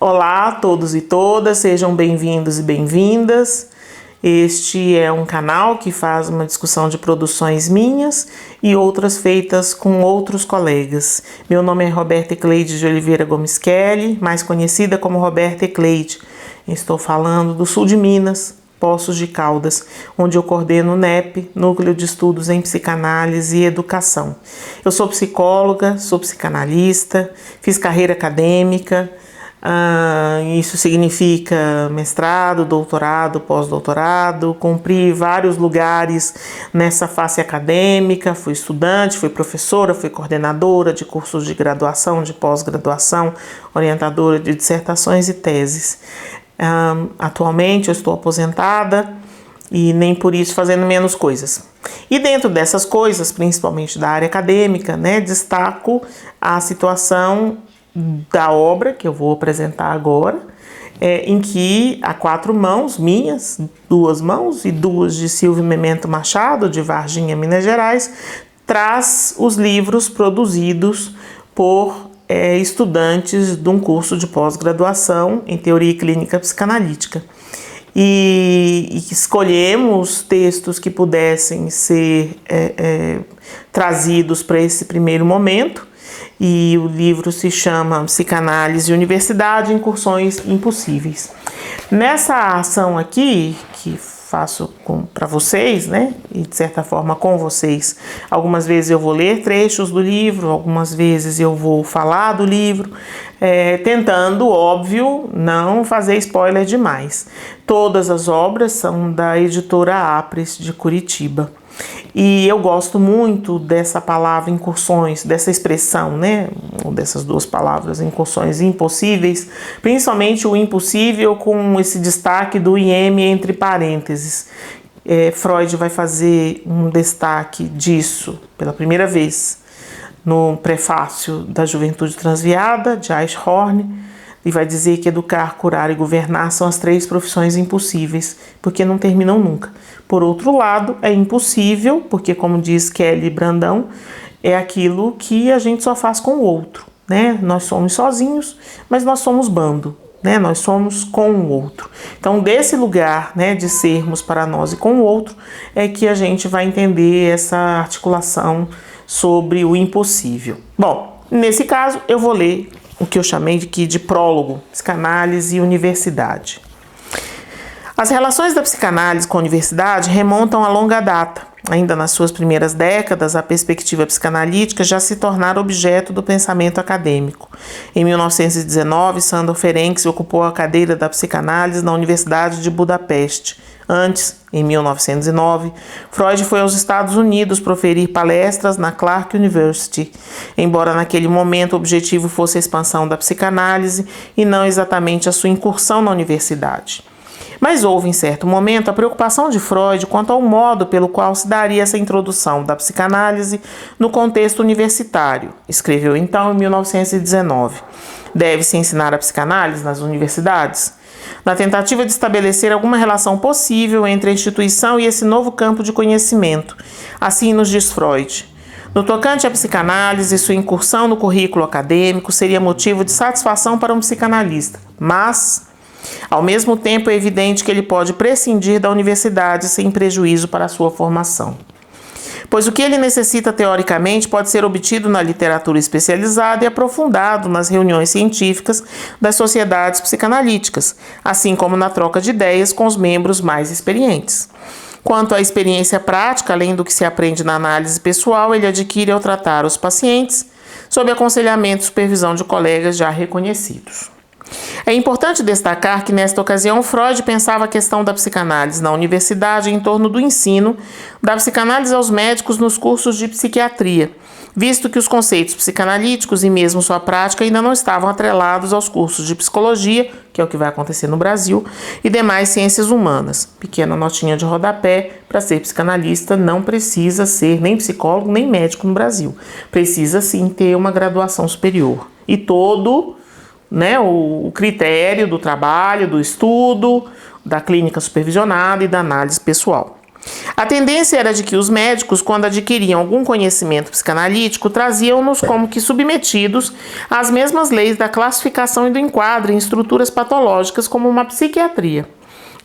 Olá a todos e todas, sejam bem-vindos e bem-vindas. Este é um canal que faz uma discussão de produções minhas e outras feitas com outros colegas. Meu nome é Roberta Ecleide de Oliveira Gomes Kelly, mais conhecida como Roberta Ecleide. Estou falando do sul de Minas, Poços de Caldas, onde eu coordeno o NEP, Núcleo de Estudos em Psicanálise e Educação. Eu sou psicóloga, sou psicanalista, fiz carreira acadêmica. Isso significa mestrado, doutorado, pós-doutorado, cumpri vários lugares nessa face acadêmica, fui estudante, fui professora, fui coordenadora de cursos de graduação, de pós-graduação, orientadora de dissertações e teses. Atualmente eu estou aposentada e nem por isso fazendo menos coisas. E dentro dessas coisas, principalmente da área acadêmica, destaco a situação da obra que eu vou apresentar agora, em que há 4 mãos minhas, 2 mãos e 2 de Silvio Memento Machado, de Varginha, Minas Gerais, traz os livros produzidos por estudantes de um curso de pós-graduação em Teoria Clínica Psicanalítica. E escolhemos textos que pudessem ser trazidos para esse primeiro momento. E o livro se chama Psicanálise e Universidade, Incursões Impossíveis. Nessa ação aqui, que faço para vocês, e de certa forma com vocês, algumas vezes eu vou ler trechos do livro, algumas vezes eu vou falar do livro, tentando, óbvio, não fazer spoiler demais. Todas as obras são da editora Apres, de Curitiba. E eu gosto muito dessa palavra incursões, dessa expressão, dessas 2 palavras, incursões impossíveis, principalmente o impossível com esse destaque do IM entre parênteses. Freud vai fazer um destaque disso pela primeira vez no prefácio da Juventude Transviada, de Eichhorn, e vai dizer que educar, curar e governar são as 3 profissões impossíveis, porque não terminam nunca. Por outro lado, é impossível, porque como diz Kelly Brandão, é aquilo que a gente só faz com o outro, Nós somos sozinhos, mas nós somos bando, Nós somos com o outro. Então, desse lugar, de sermos para nós e com o outro, é que a gente vai entender essa articulação sobre o impossível. Bom, nesse caso, eu vou ler o que eu chamei de prólogo, Psicanálise e Universidade. As relações da psicanálise com a universidade remontam a longa data. Ainda nas suas primeiras décadas, a perspectiva psicanalítica já se tornara objeto do pensamento acadêmico. Em 1919, Sándor Ferenczi ocupou a cadeira da psicanálise na Universidade de Budapeste. Antes, em 1909, Freud foi aos Estados Unidos proferir palestras na Clark University, embora naquele momento o objetivo fosse a expansão da psicanálise e não exatamente a sua incursão na universidade. Mas houve, em certo momento, a preocupação de Freud quanto ao modo pelo qual se daria essa introdução da psicanálise no contexto universitário. Escreveu então em 1919. Deve-se ensinar a psicanálise nas universidades? Na tentativa de estabelecer alguma relação possível entre a instituição e esse novo campo de conhecimento. Assim nos diz Freud. No tocante à psicanálise, sua incursão no currículo acadêmico seria motivo de satisfação para um psicanalista, mas, ao mesmo tempo, é evidente que ele pode prescindir da universidade sem prejuízo para a sua formação. Pois o que ele necessita teoricamente pode ser obtido na literatura especializada e aprofundado nas reuniões científicas das sociedades psicanalíticas, assim como na troca de ideias com os membros mais experientes. Quanto à experiência prática, além do que se aprende na análise pessoal, ele adquire ao tratar os pacientes, sob aconselhamento e supervisão de colegas já reconhecidos. É importante destacar que, nesta ocasião, Freud pensava a questão da psicanálise na universidade em torno do ensino da psicanálise aos médicos nos cursos de psiquiatria, visto que os conceitos psicanalíticos e mesmo sua prática ainda não estavam atrelados aos cursos de psicologia, que é o que vai acontecer no Brasil, e demais ciências humanas. Pequena notinha de rodapé: para ser psicanalista não precisa ser nem psicólogo nem médico no Brasil. Precisa sim ter uma graduação superior. E todo o critério do trabalho, do estudo, da clínica supervisionada e da análise pessoal. A tendência era de que os médicos, quando adquiriam algum conhecimento psicanalítico, traziam-nos como que submetidos às mesmas leis da classificação e do enquadro em estruturas patológicas como uma psiquiatria.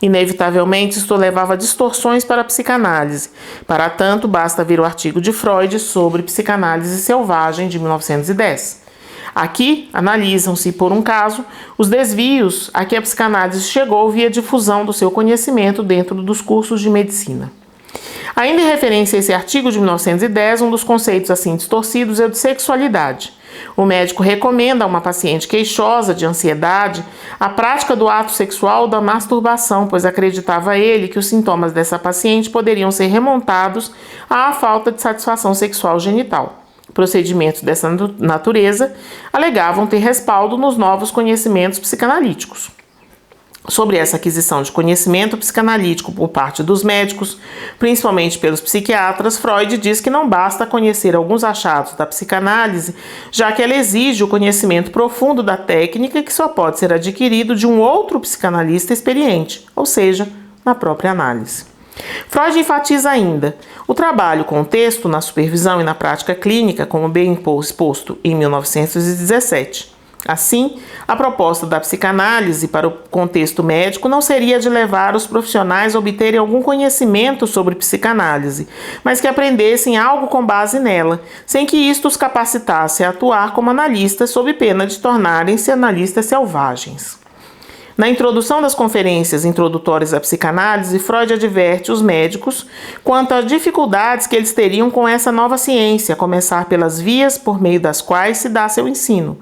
Inevitavelmente, isto levava a distorções para a psicanálise. Para tanto, basta ver o artigo de Freud sobre psicanálise selvagem de 1910. Aqui, analisam-se, por um caso, os desvios a que a psicanálise chegou via difusão do seu conhecimento dentro dos cursos de medicina. Ainda em referência a esse artigo de 1910, um dos conceitos assim distorcidos é o de sexualidade. O médico recomenda a uma paciente queixosa de ansiedade a prática do ato sexual ou da masturbação, pois acreditava ele que os sintomas dessa paciente poderiam ser remontados à falta de satisfação sexual genital. Procedimentos dessa natureza alegavam ter respaldo nos novos conhecimentos psicanalíticos. Sobre essa aquisição de conhecimento psicanalítico por parte dos médicos, principalmente pelos psiquiatras, Freud diz que não basta conhecer alguns achados da psicanálise, já que ela exige o conhecimento profundo da técnica que só pode ser adquirido de um outro psicanalista experiente, ou seja, na própria análise. Freud enfatiza ainda o trabalho com o texto na supervisão e na prática clínica, como bem exposto em 1917. Assim, a proposta da psicanálise para o contexto médico não seria de levar os profissionais a obterem algum conhecimento sobre psicanálise, mas que aprendessem algo com base nela, sem que isto os capacitasse a atuar como analistas sob pena de tornarem-se analistas selvagens. Na introdução das conferências introdutórias à psicanálise, Freud adverte os médicos quanto às dificuldades que eles teriam com essa nova ciência, a começar pelas vias por meio das quais se dá seu ensino,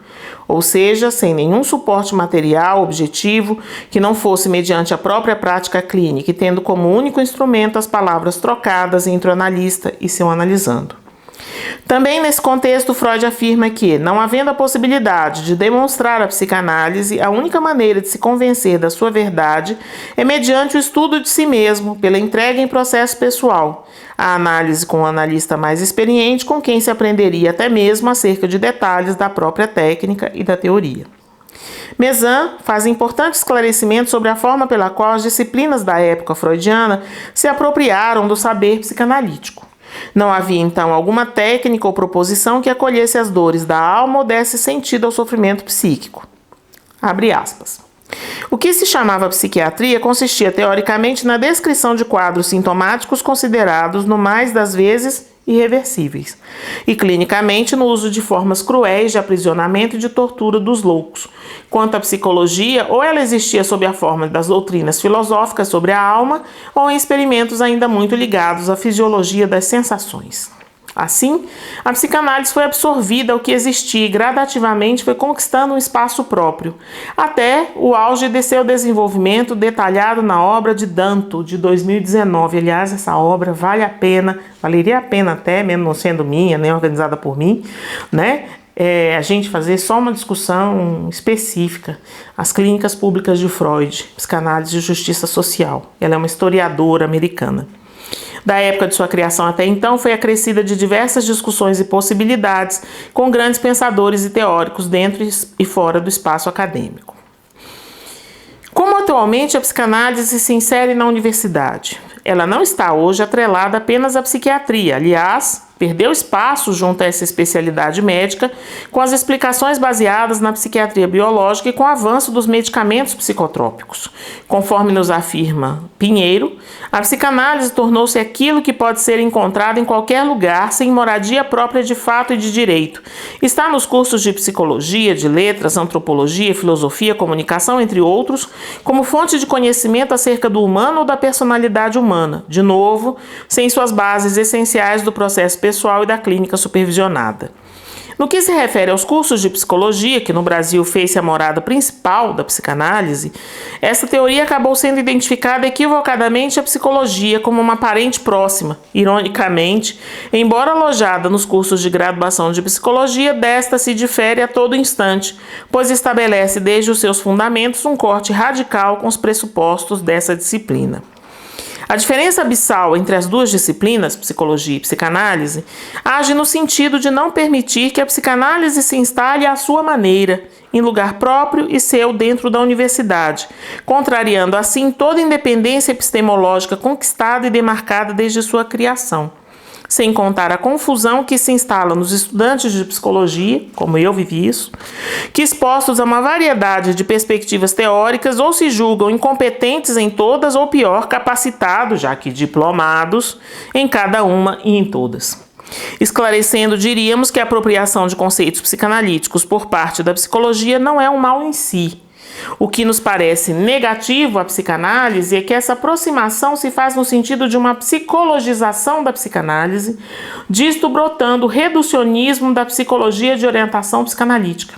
ou seja, sem nenhum suporte material objetivo que não fosse mediante a própria prática clínica e tendo como único instrumento as palavras trocadas entre o analista e seu analisando. Também nesse contexto, Freud afirma que, não havendo a possibilidade de demonstrar a psicanálise, a única maneira de se convencer da sua verdade é mediante o estudo de si mesmo, pela entrega em processo pessoal, a análise com o analista mais experiente, com quem se aprenderia até mesmo acerca de detalhes da própria técnica e da teoria. Mezan faz importante esclarecimento sobre a forma pela qual as disciplinas da época freudiana se apropriaram do saber psicanalítico. Não havia, então, alguma técnica ou proposição que acolhesse as dores da alma ou desse sentido ao sofrimento psíquico. Abre aspas. O que se chamava psiquiatria consistia, teoricamente, na descrição de quadros sintomáticos considerados, no mais das vezes, irreversíveis, e clinicamente no uso de formas cruéis de aprisionamento e de tortura dos loucos. Quanto à psicologia, ou ela existia sob a forma das doutrinas filosóficas sobre a alma, ou em experimentos ainda muito ligados à fisiologia das sensações. Assim, a psicanálise foi absorvida ao que existia e gradativamente foi conquistando um espaço próprio, até o auge de seu desenvolvimento detalhado na obra de Danto, de 2019. Aliás, essa obra valeria a pena até, mesmo não sendo minha, nem organizada por mim, né? A gente fazer só uma discussão específica, as clínicas públicas de Freud, psicanálise e justiça social. Ela é uma historiadora americana. Da época de sua criação até então, foi acrescida de diversas discussões e possibilidades com grandes pensadores e teóricos dentro e fora do espaço acadêmico. Como atualmente a psicanálise se insere na universidade? Ela não está hoje atrelada apenas à psiquiatria, aliás, perdeu espaço junto a essa especialidade médica com as explicações baseadas na psiquiatria biológica e com o avanço dos medicamentos psicotrópicos. Conforme nos afirma Pinheiro, a psicanálise tornou-se aquilo que pode ser encontrado em qualquer lugar sem moradia própria de fato e de direito. Está nos cursos de psicologia, de letras, antropologia, filosofia, comunicação, entre outros, como fonte de conhecimento acerca do humano ou da personalidade humana, de novo, sem suas bases essenciais do processo pessoal e da clínica supervisionada. No que se refere aos cursos de psicologia, que no Brasil fez-se a morada principal da psicanálise, essa teoria acabou sendo identificada equivocadamente à psicologia como uma parente próxima. Ironicamente, embora alojada nos cursos de graduação de psicologia, desta se difere a todo instante, pois estabelece desde os seus fundamentos um corte radical com os pressupostos dessa disciplina. A diferença abissal entre as duas disciplinas, psicologia e psicanálise, age no sentido de não permitir que a psicanálise se instale à sua maneira, em lugar próprio e seu dentro da universidade, contrariando assim toda independência epistemológica conquistada e demarcada desde sua criação. Sem contar a confusão que se instala nos estudantes de psicologia, como eu vivi isso, que expostos a uma variedade de perspectivas teóricas ou se julgam incompetentes em todas ou pior, capacitados, já que diplomados, em cada uma e em todas. Esclarecendo, diríamos que a apropriação de conceitos psicanalíticos por parte da psicologia não é um mal em si. O que nos parece negativo à psicanálise é que essa aproximação se faz no sentido de uma psicologização da psicanálise, disto brotando o reducionismo da psicologia de orientação psicanalítica.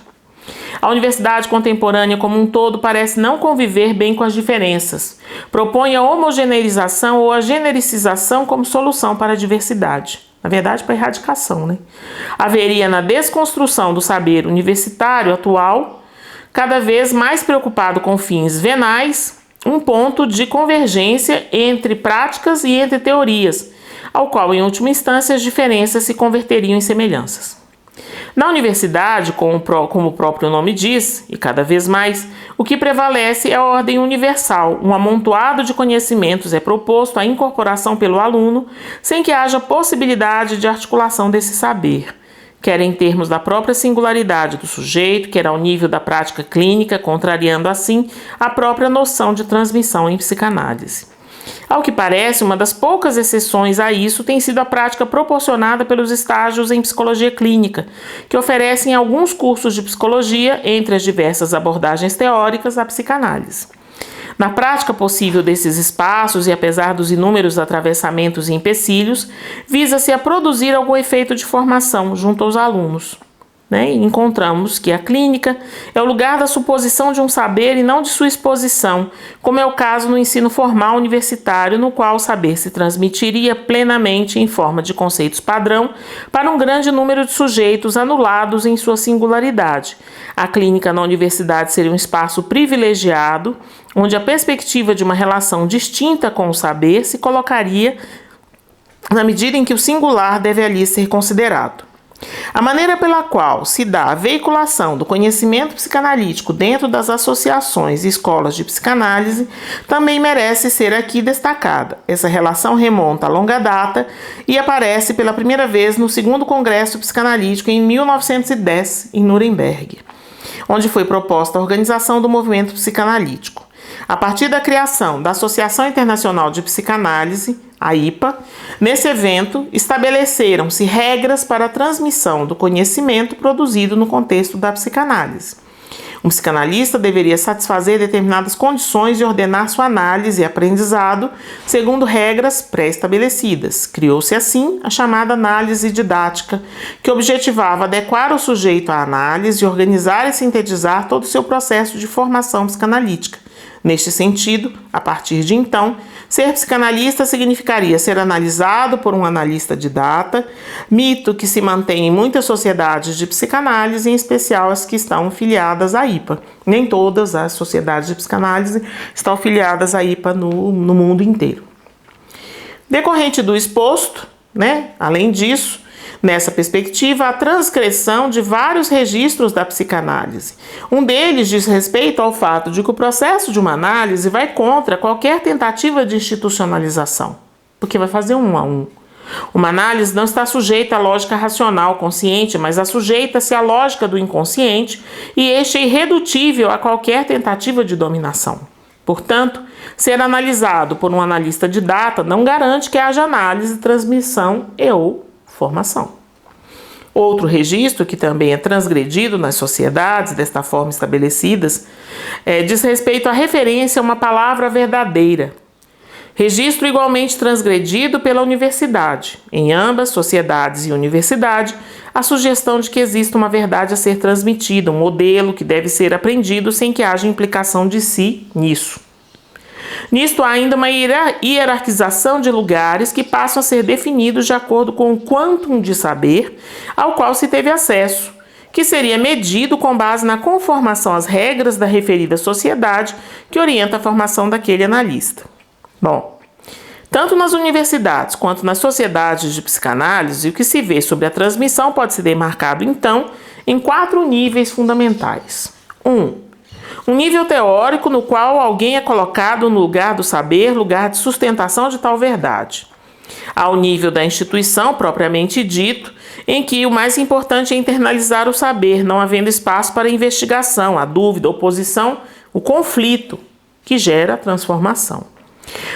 A universidade contemporânea como um todo parece não conviver bem com as diferenças. Propõe a homogeneização ou a genericização como solução para a diversidade. Na verdade, para a erradicação, né? Haveria na desconstrução do saber universitário atual, cada vez mais preocupado com fins venais, um ponto de convergência entre práticas e entre teorias, ao qual, em última instância, as diferenças se converteriam em semelhanças. Na universidade, como o próprio nome diz, e cada vez mais, o que prevalece é a ordem universal. Um amontoado de conhecimentos é proposto à incorporação pelo aluno, sem que haja possibilidade de articulação desse saber, quer em termos da própria singularidade do sujeito, quer ao nível da prática clínica, contrariando assim a própria noção de transmissão em psicanálise. Ao que parece, uma das poucas exceções a isso tem sido a prática proporcionada pelos estágios em psicologia clínica, que oferecem alguns cursos de psicologia, entre as diversas abordagens teóricas, a psicanálise. Na prática possível desses espaços e apesar dos inúmeros atravessamentos e empecilhos, visa-se a produzir algum efeito de formação junto aos alunos. Encontramos que a clínica é o lugar da suposição de um saber e não de sua exposição, como é o caso no ensino formal universitário, no qual o saber se transmitiria plenamente em forma de conceitos padrão para um grande número de sujeitos anulados em sua singularidade. A clínica na universidade seria um espaço privilegiado, onde a perspectiva de uma relação distinta com o saber se colocaria na medida em que o singular deve ali ser considerado. A maneira pela qual se dá a veiculação do conhecimento psicanalítico dentro das associações e escolas de psicanálise também merece ser aqui destacada. Essa relação remonta a longa data e aparece pela primeira vez no segundo Congresso Psicanalítico em 1910, em Nuremberg, onde foi proposta a organização do movimento psicanalítico. A partir da criação da Associação Internacional de Psicanálise, a IPA, nesse evento estabeleceram-se regras para a transmissão do conhecimento produzido no contexto da psicanálise. Um psicanalista deveria satisfazer determinadas condições e ordenar sua análise e aprendizado segundo regras pré-estabelecidas. Criou-se assim a chamada análise didática, que objetivava adequar o sujeito à análise e organizar e sintetizar todo o seu processo de formação psicanalítica. Neste sentido, a partir de então, ser psicanalista significaria ser analisado por um analista didata, mito que se mantém em muitas sociedades de psicanálise, em especial as que estão filiadas à IPA. Nem todas as sociedades de psicanálise estão filiadas à IPA no mundo inteiro. Decorrente do exposto, além disso, nessa perspectiva, a transgressão de vários registros da psicanálise. Um deles diz respeito ao fato de que o processo de uma análise vai contra qualquer tentativa de institucionalização, porque vai fazer um a um. Uma análise não está sujeita à lógica racional consciente, mas sujeita-se à lógica do inconsciente, e este é irredutível a qualquer tentativa de dominação. Portanto, ser analisado por um analista didata não garante que haja análise, transmissão ou formação. Outro registro que também é transgredido nas sociedades desta forma estabelecidas diz respeito à referência a uma palavra verdadeira. Registro igualmente transgredido pela universidade. Em ambas, sociedades e universidade, a sugestão de que existe uma verdade a ser transmitida, um modelo que deve ser aprendido sem que haja implicação de si nisso. Nisto há ainda uma hierarquização de lugares que passam a ser definidos de acordo com o quantum de saber ao qual se teve acesso, que seria medido com base na conformação às regras da referida sociedade que orienta a formação daquele analista. Bom, tanto nas universidades quanto nas sociedades de psicanálise, o que se vê sobre a transmissão pode ser demarcado, então, em 4 níveis fundamentais. Um nível teórico no qual alguém é colocado no lugar do saber, lugar de sustentação de tal verdade. Ao nível da instituição, propriamente dito, em que o mais importante é internalizar o saber, não havendo espaço para a investigação, a dúvida, a oposição, o conflito, que gera a transformação.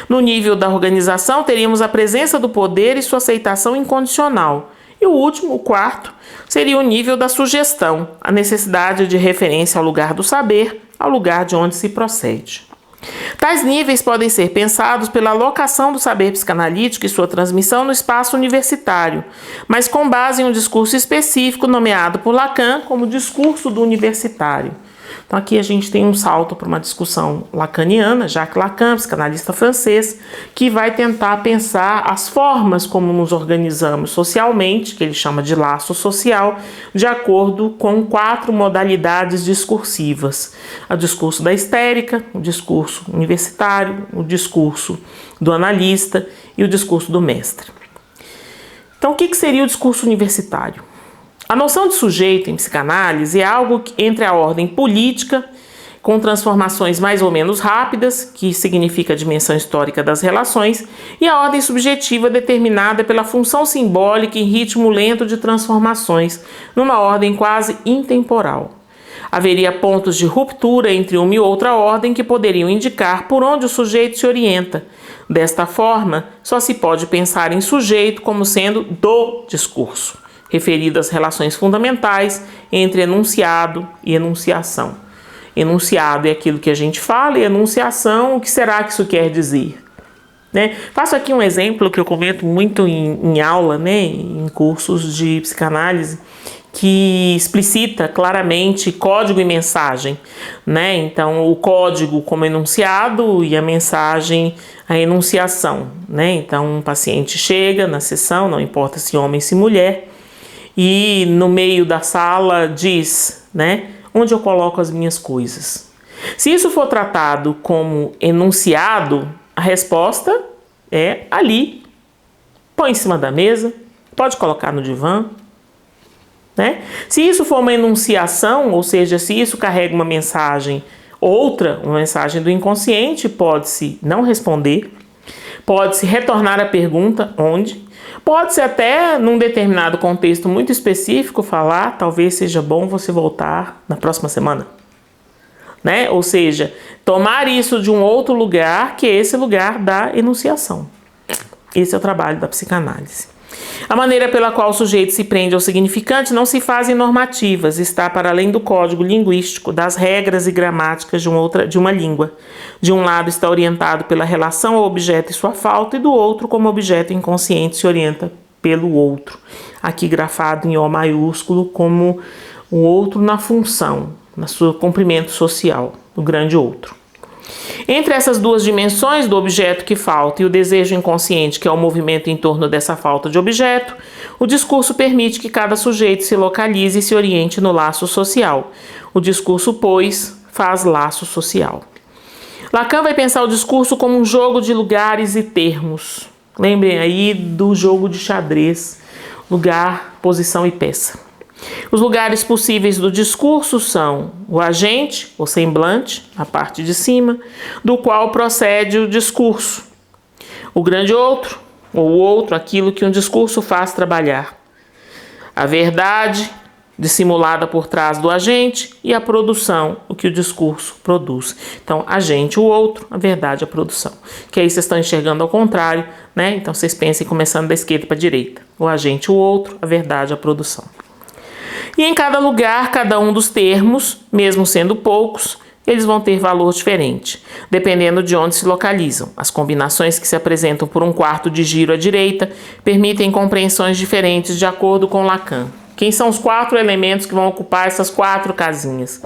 No nível da organização, teríamos a presença do poder e sua aceitação incondicional. E o último, o quarto, seria o nível da sugestão, a necessidade de referência ao lugar do saber, ao lugar de onde se procede. Tais níveis podem ser pensados pela alocação do saber psicanalítico e sua transmissão no espaço universitário, mas com base em um discurso específico nomeado por Lacan como discurso do universitário. Então aqui a gente tem um salto para uma discussão lacaniana, Jacques Lacan, psicanalista francês, que vai tentar pensar as formas como nos organizamos socialmente, que ele chama de laço social, de acordo com 4 modalidades discursivas. O discurso da histérica, o discurso universitário, o discurso do analista e o discurso do mestre. Então o que seria o discurso universitário? A noção de sujeito em psicanálise é algo entre a ordem política, com transformações mais ou menos rápidas, que significa a dimensão histórica das relações, e a ordem subjetiva determinada pela função simbólica em ritmo lento de transformações, numa ordem quase intemporal. Haveria pontos de ruptura entre uma e outra ordem que poderiam indicar por onde o sujeito se orienta. Desta forma, só se pode pensar em sujeito como sendo do discurso, referido às relações fundamentais entre enunciado e enunciação. Enunciado é aquilo que a gente fala e enunciação, o que será que isso quer dizer? Né? Faço aqui um exemplo que eu comento muito em aula, né, em cursos de psicanálise, que explicita claramente código e mensagem, né? Então, o código como enunciado e a mensagem a enunciação, né? Então, um paciente chega na sessão, não importa se homem ou se mulher, e no meio da sala diz, né, onde eu coloco as minhas coisas. Se isso for tratado como enunciado, a resposta é ali. Põe em cima da mesa, pode colocar no divã, né? Se isso for uma enunciação, ou seja, se isso carrega uma mensagem outra, uma mensagem do inconsciente, pode-se não responder, pode-se retornar a pergunta onde. Pode-se até, num determinado contexto muito específico, falar, talvez seja bom você voltar na próxima semana. Né? Ou seja, tomar isso de um outro lugar, que é esse lugar da enunciação. Esse é o trabalho da psicanálise. A maneira pela qual o sujeito se prende ao significante não se faz em normativas, está para além do código linguístico, das regras e gramáticas de uma língua. De um lado está orientado pela relação ao objeto e sua falta, e do outro, como objeto inconsciente, se orienta pelo outro. Aqui grafado em O maiúsculo como o outro na função, no seu comprimento social, o grande outro. Entre essas duas dimensões do objeto que falta e o desejo inconsciente, que é o movimento em torno dessa falta de objeto, o discurso permite que cada sujeito se localize e se oriente no laço social. O discurso, pois, faz laço social. Lacan vai pensar o discurso como um jogo de lugares e termos. Lembrem aí do jogo de xadrez, lugar, posição e peça. Os lugares possíveis do discurso são o agente, o semblante, a parte de cima, do qual procede o discurso. O grande outro, ou o outro, aquilo que um discurso faz trabalhar. A verdade, dissimulada por trás do agente, e a produção, o que o discurso produz. Então, agente, o outro, a verdade, a produção. Que aí vocês estão enxergando ao contrário, né? Então, vocês pensem começando da esquerda para a direita. O agente, o outro, a verdade, a produção. E em cada lugar, cada um dos termos, mesmo sendo poucos, eles vão ter valor diferente, dependendo de onde se localizam. As combinações que se apresentam por um quarto de giro à direita permitem compreensões diferentes de acordo com Lacan. Quem são os 4 elementos que vão ocupar essas 4 casinhas?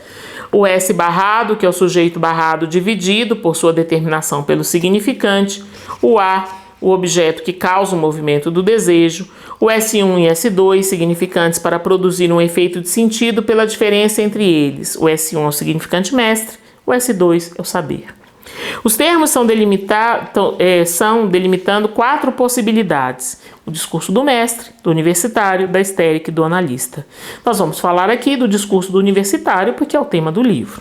O S barrado, que é o sujeito barrado dividido por sua determinação pelo significante. O A, o objeto que causa o movimento do desejo. O S1 e S2, significantes para produzir um efeito de sentido pela diferença entre eles. O S1 é o significante mestre, o S2 é o saber. Os termos são delimitando 4 possibilidades: o discurso do mestre, do universitário, da histérica e do analista. Nós vamos falar aqui do discurso do universitário porque é o tema do livro.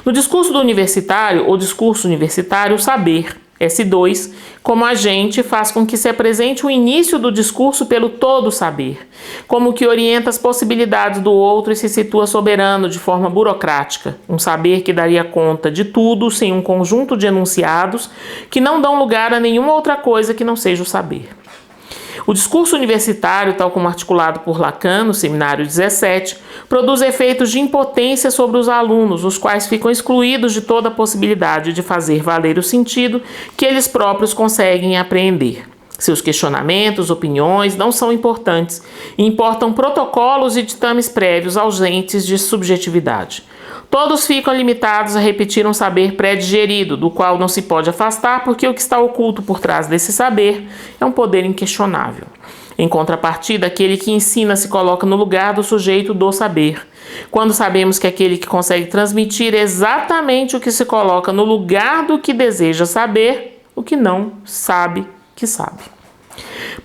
No discurso do universitário, ou discurso universitário, o saber, S2, como agente, faz com que se apresente o início do discurso pelo todo saber, como que orienta as possibilidades do outro e se situa soberano de forma burocrática, um saber que daria conta de tudo sem um conjunto de enunciados que não dão lugar a nenhuma outra coisa que não seja o saber. O discurso universitário, tal como articulado por Lacan no Seminário 17, produz efeitos de impotência sobre os alunos, os quais ficam excluídos de toda a possibilidade de fazer valer o sentido que eles próprios conseguem apreender. Seus questionamentos, opiniões não são importantes, e importam protocolos e ditames prévios ausentes de subjetividade. Todos ficam limitados a repetir um saber pré-digerido, do qual não se pode afastar, porque o que está oculto por trás desse saber é um poder inquestionável. Em contrapartida, aquele que ensina se coloca no lugar do sujeito do saber. Quando sabemos que aquele que consegue transmitir exatamente o que se coloca no lugar do que deseja saber, o que não sabe que sabe.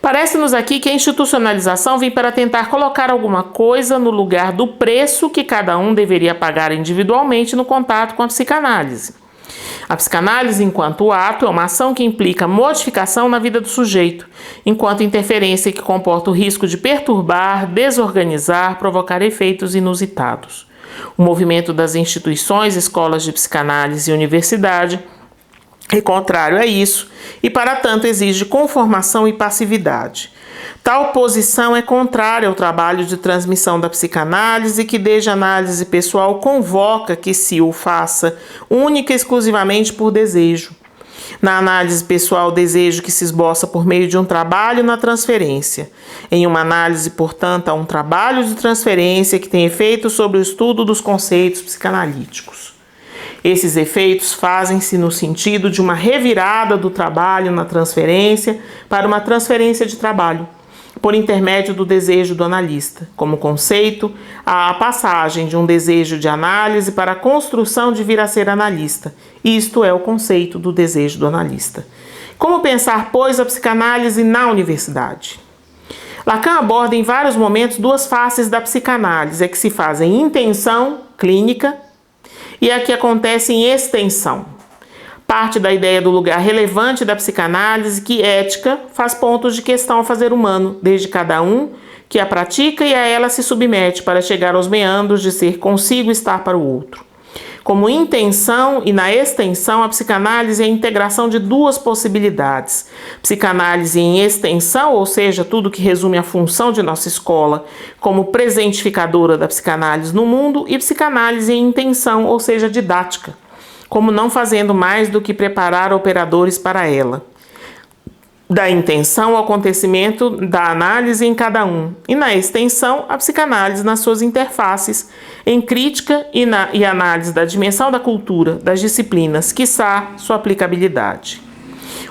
Parece-nos aqui que a institucionalização vem para tentar colocar alguma coisa no lugar do preço que cada um deveria pagar individualmente no contato com a psicanálise. A psicanálise, enquanto ato, é uma ação que implica modificação na vida do sujeito, enquanto interferência que comporta o risco de perturbar, desorganizar, provocar efeitos inusitados. O movimento das instituições, escolas de psicanálise e universidade é contrário a isso e, para tanto, exige conformação e passividade. Tal posição é contrária ao trabalho de transmissão da psicanálise, que desde a análise pessoal convoca que se o faça única e exclusivamente por desejo. Na análise pessoal, o desejo que se esboça por meio de um trabalho na transferência. Em uma análise, portanto, há um trabalho de transferência que tem efeito sobre o estudo dos conceitos psicanalíticos. Esses efeitos fazem-se no sentido de uma revirada do trabalho na transferência para uma transferência de trabalho, por intermédio do desejo do analista. Como conceito, há a passagem de um desejo de análise para a construção de vir a ser analista. Isto é o conceito do desejo do analista. Como pensar, pois, a psicanálise na universidade? Lacan aborda em vários momentos 2 faces da psicanálise, a que se faz em intenção clínica e a que acontece em extensão. Parte da ideia do lugar relevante da psicanálise, que ética faz pontos de questão ao fazer humano, desde cada um que a pratica e a ela se submete para chegar aos meandros de ser consigo estar para o outro. Como intenção e na extensão, a psicanálise é a integração de 2 possibilidades. Psicanálise em extensão, ou seja, tudo que resume a função de nossa escola como presentificadora da psicanálise no mundo, e psicanálise em intenção, ou seja, didática, como não fazendo mais do que preparar operadores para ela. Da intenção ao acontecimento da análise em cada um, e na extensão, a psicanálise nas suas interfaces, em crítica e análise da dimensão da cultura, das disciplinas, quiçá sua aplicabilidade.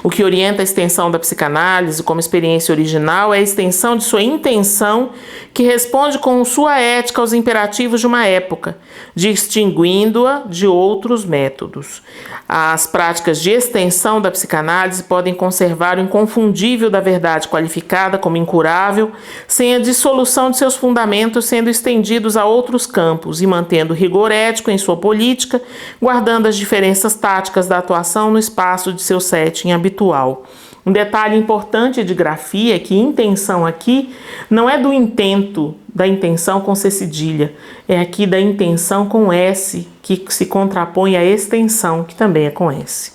O que orienta a extensão da psicanálise como experiência original é a extensão de sua intenção, que responde com sua ética aos imperativos de uma época, distinguindo-a de outros métodos. As práticas de extensão da psicanálise podem conservar o inconfundível da verdade qualificada como incurável, sem a dissolução de seus fundamentos sendo estendidos a outros campos e mantendo rigor ético em sua política, guardando as diferenças táticas da atuação no espaço de seu setting habitual. Um detalhe importante de grafia é que intenção aqui não é do intento, da intenção com C cedilha, é aqui da intenção com S, que se contrapõe à extensão, que também é com S.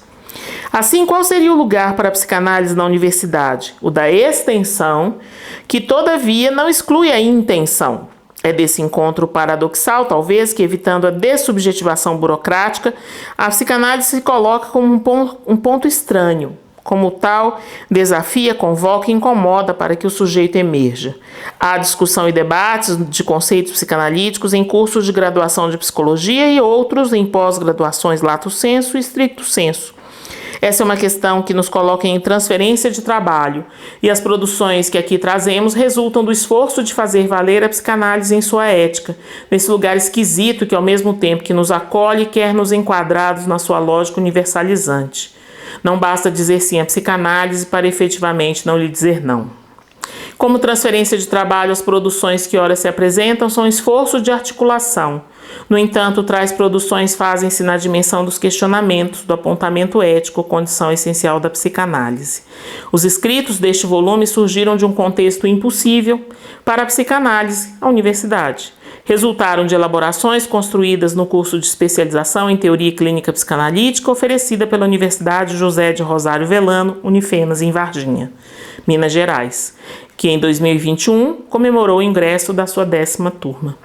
Assim, qual seria o lugar para a psicanálise na universidade? O da extensão, que todavia não exclui a intenção. É desse encontro paradoxal, talvez, que, evitando a dessubjetivação burocrática, a psicanálise se coloca como um ponto estranho. Como tal, desafia, convoca e incomoda para que o sujeito emerja. Há discussão e debates de conceitos psicanalíticos em cursos de graduação de psicologia e outros em pós-graduações lato sensu e stricto sensu. Essa é uma questão que nos coloca em transferência de trabalho, e as produções que aqui trazemos resultam do esforço de fazer valer a psicanálise em sua ética, nesse lugar esquisito que, ao mesmo tempo que nos acolhe, quer nos enquadrados na sua lógica universalizante. Não basta dizer sim à psicanálise para efetivamente não lhe dizer não. Como transferência de trabalho, as produções que ora se apresentam são esforço de articulação. No entanto, tais produções fazem-se na dimensão dos questionamentos, do apontamento ético, condição essencial da psicanálise. Os escritos deste volume surgiram de um contexto impossível para a psicanálise, a universidade. Resultaram de elaborações construídas no curso de especialização em Teoria Clínica Psicanalítica oferecida pela Universidade José de Rosário Velano, Unifenas, em Varginha, Minas Gerais, que em 2021 comemorou o ingresso da sua 10ª turma.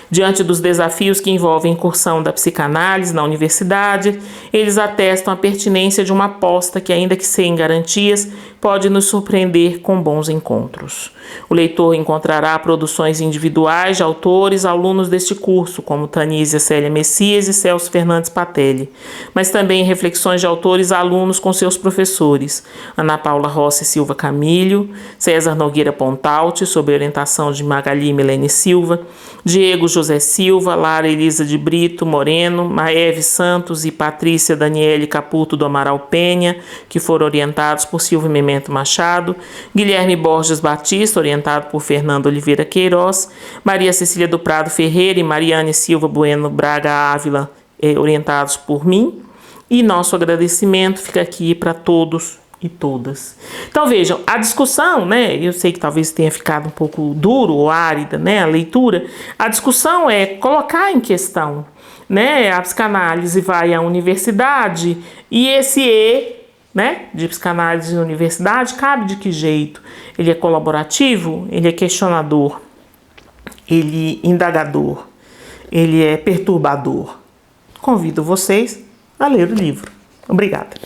Diante dos desafios que envolvem a incursão da psicanálise na universidade, eles atestam a pertinência de uma aposta que, ainda que sem garantias, pode nos surpreender com bons encontros. O leitor encontrará produções individuais de autores, alunos deste curso, como Tanísia Célia Messias e Celso Fernandes Patelli, mas também reflexões de autores alunos com seus professores, Ana Paula Rossi Silva Camilho, César Nogueira Pontalti, sob orientação de Magali Milene Silva, Diego José Silva, Lara Elisa de Brito Moreno, Maeve Santos e Patrícia Daniele Caputo do Amaral Penha, que foram orientados por Silvio Memento Machado, Guilherme Borges Batista, orientado por Fernando Oliveira Queiroz, Maria Cecília do Prado Ferreira e Mariane Silva Bueno Braga Ávila, orientados por mim, e nosso agradecimento fica aqui para todos e todas. Então vejam, a discussão, né, eu sei que talvez tenha ficado um pouco duro ou árida, né, a leitura, a discussão é colocar em questão, né, a psicanálise vai à universidade e esse né, de psicanálise na universidade cabe de que jeito? Ele é colaborativo? Ele é questionador? Ele é indagador? Ele é perturbador? Convido vocês a ler o livro. Obrigada.